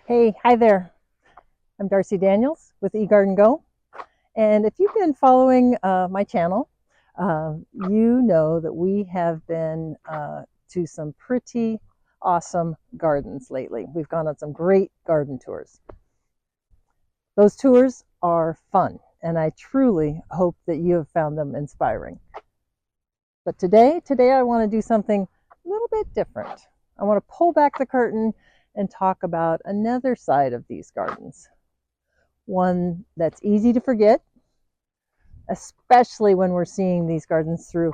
Hi there. I'm Darcy Daniels with eGardenGo. And if you've been following my channel, you know that we have been to some pretty awesome gardens lately. We've gone on some great garden tours. Those tours are fun, and I truly hope that you have found them inspiring. But today I want to do something a little bit different. I want to pull back the curtain and talk about another side of these gardens. One that's easy to forget, especially when we're seeing these gardens through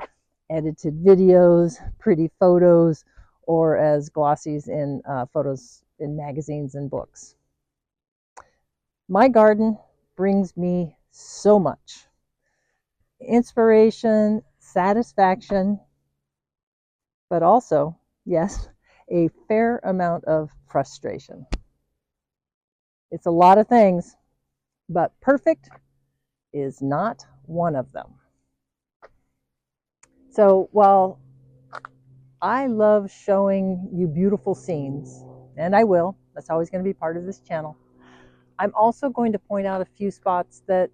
edited videos, pretty photos, or as glossies in photos in magazines and books. My garden brings me so much inspiration, satisfaction, but also, yes, a fair amount of frustration. It's a lot of things, but perfect is not one of them. So while I love showing you beautiful scenes, and I will, that's always going to be part of this channel, I'm also going to point out a few spots that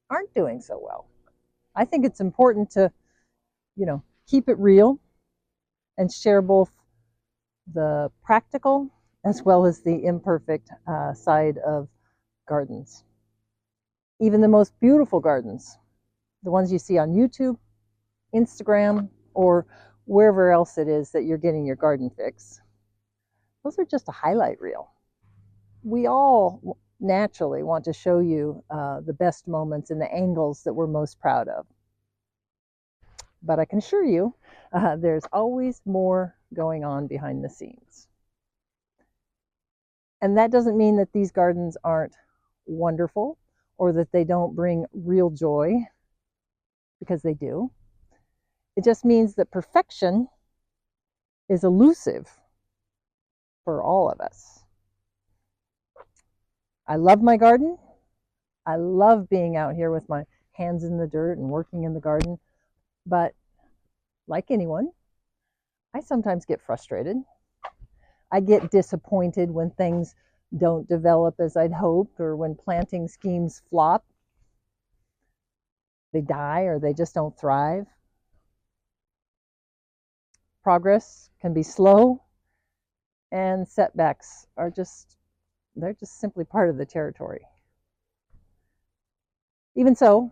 aren't doing so well. I think it's important to, keep it real and share both the practical as well as the imperfect side of gardens. Even the most beautiful gardens, the ones you see on YouTube, Instagram, or wherever else it is that you're getting your garden fix, those are just a highlight reel. We all naturally want to show you the best moments and the angles that we're most proud of. But I can assure you, there's always more going on behind the scenes. And that doesn't mean that these gardens aren't wonderful or that they don't bring real joy, because they do. It just means that perfection is elusive for all of us. I love my garden. I love being out here with my hands in the dirt and working in the garden. But like anyone, I sometimes get frustrated. I get disappointed when things don't develop as I'd hoped, or when planting schemes flop. They die or they just don't thrive. Progress can be slow, and setbacks are they're just simply part of the territory. Even so,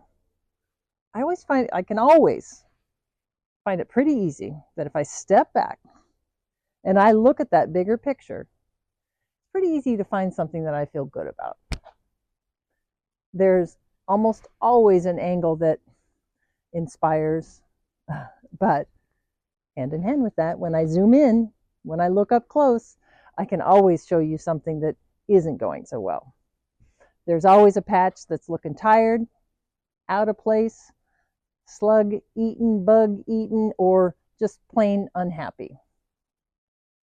I can always find it pretty easy that if I step back and I look at that bigger picture, it's pretty easy to find something that I feel good about. There's almost always an angle that inspires, but hand in hand with that, when I zoom in, when I look up close, I can always show you something that isn't going so well. There's always a patch that's looking tired, out of place, slug eaten, bug eaten, or just plain unhappy,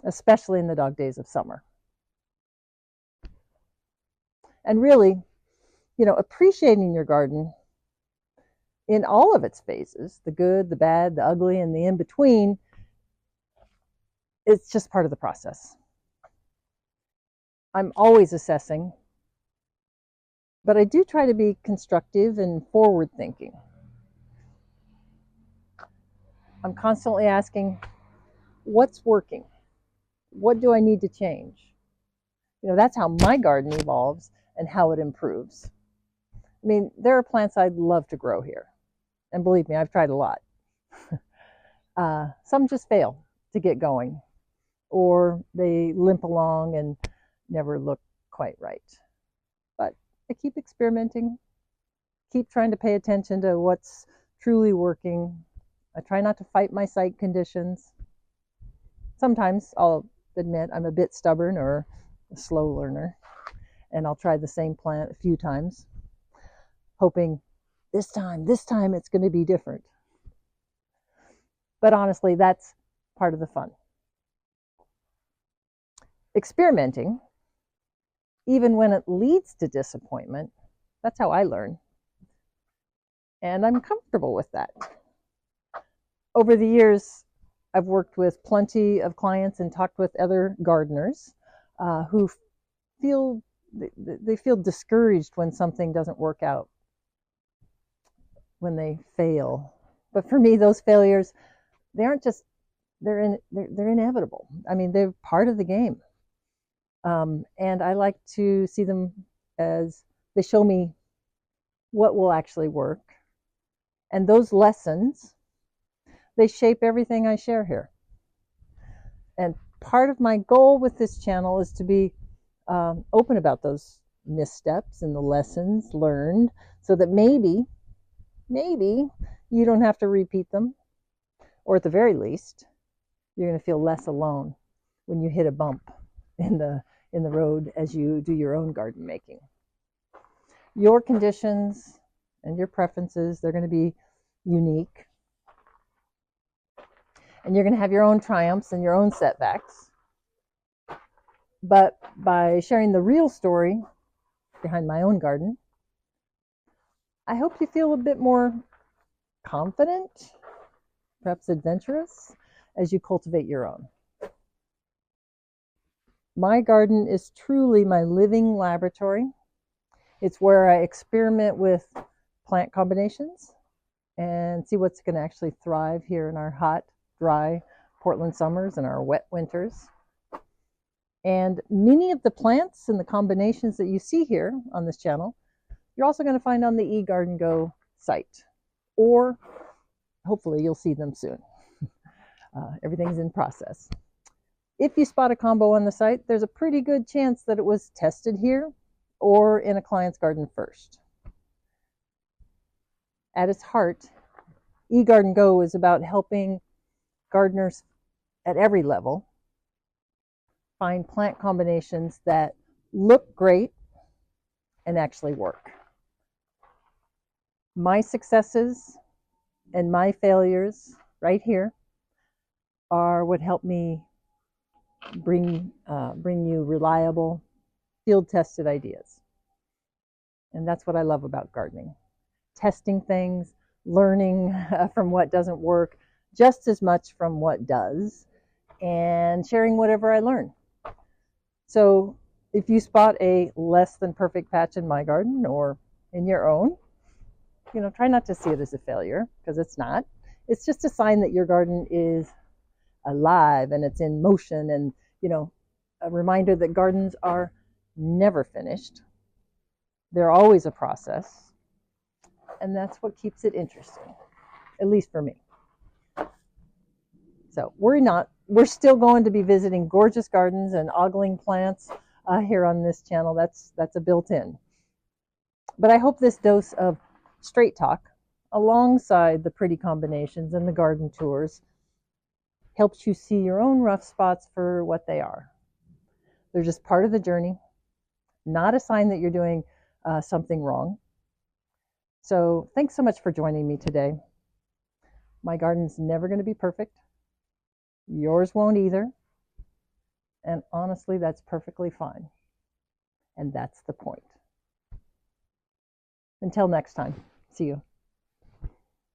especially in the dog days of summer. And really, appreciating your garden in all of its phases, the good, the bad, the ugly, and the in-between, it's just part of the process. I'm always assessing, but I do try to be constructive and forward-thinking. I'm constantly asking, what's working? What do I need to change? That's how my garden evolves and how it improves. I mean, there are plants I'd love to grow here. And believe me, I've tried a lot. Some just fail to get going, or they limp along and never look quite right. But I keep experimenting, keep trying to pay attention to what's truly working. I try not to fight my site conditions. Sometimes I'll admit I'm a bit stubborn or a slow learner, and I'll try the same plant a few times, hoping this time it's going to be different. But honestly, that's part of the fun. Experimenting, even when it leads to disappointment, that's how I learn. And I'm comfortable with that. Over the years, I've worked with plenty of clients and talked with other gardeners who feel they feel discouraged when something doesn't work out, when they fail. But for me, those failures, they aren't just they're inevitable. I mean, they're part of the game. And I like to see them as they show me what will actually work. And those lessons, they shape everything I share here. And part of my goal with this channel is to be open about those missteps and the lessons learned, so that maybe you don't have to repeat them, or at the very least, you're going to feel less alone when you hit a bump in the road as you do your own garden making. Your conditions and your preferences, they're going to be unique. And you're going to have your own triumphs and your own setbacks. But by sharing the real story behind my own garden, I hope you feel a bit more confident, perhaps adventurous, as you cultivate your own. My garden is truly my living laboratory. It's where I experiment with plant combinations and see what's going to actually thrive here in our hot, dry Portland summers and our wet winters. And many of the plants and the combinations that you see here on this channel, you're also going to find on the eGardenGo site, or hopefully you'll see them soon. Everything's in process. If you spot a combo on the site, there's a pretty good chance that it was tested here or in a client's garden first. At its heart, eGardenGo is about helping gardeners at every level find plant combinations that look great and actually work. My successes and my failures right here are what help me bring you reliable, field-tested ideas. And that's what I love about gardening. Testing things, learning from what doesn't work just as much from what does, and sharing whatever I learn. So if you spot a less than perfect patch in my garden or in your own, try not to see it as a failure, because it's not. It's just a sign that your garden is alive and it's in motion, and a reminder that gardens are never finished. They're always a process, and that's what keeps it interesting, at least for me. So we're still going to be visiting gorgeous gardens and ogling plants here on this channel. That's a built-in. But I hope this dose of straight talk, alongside the pretty combinations and the garden tours, helps you see your own rough spots for what they are. They're just part of the journey, not a sign that you're doing something wrong. So thanks so much for joining me today. My garden's never going to be perfect. Yours won't either. And honestly, that's perfectly fine. And that's the point. Until next time, see you.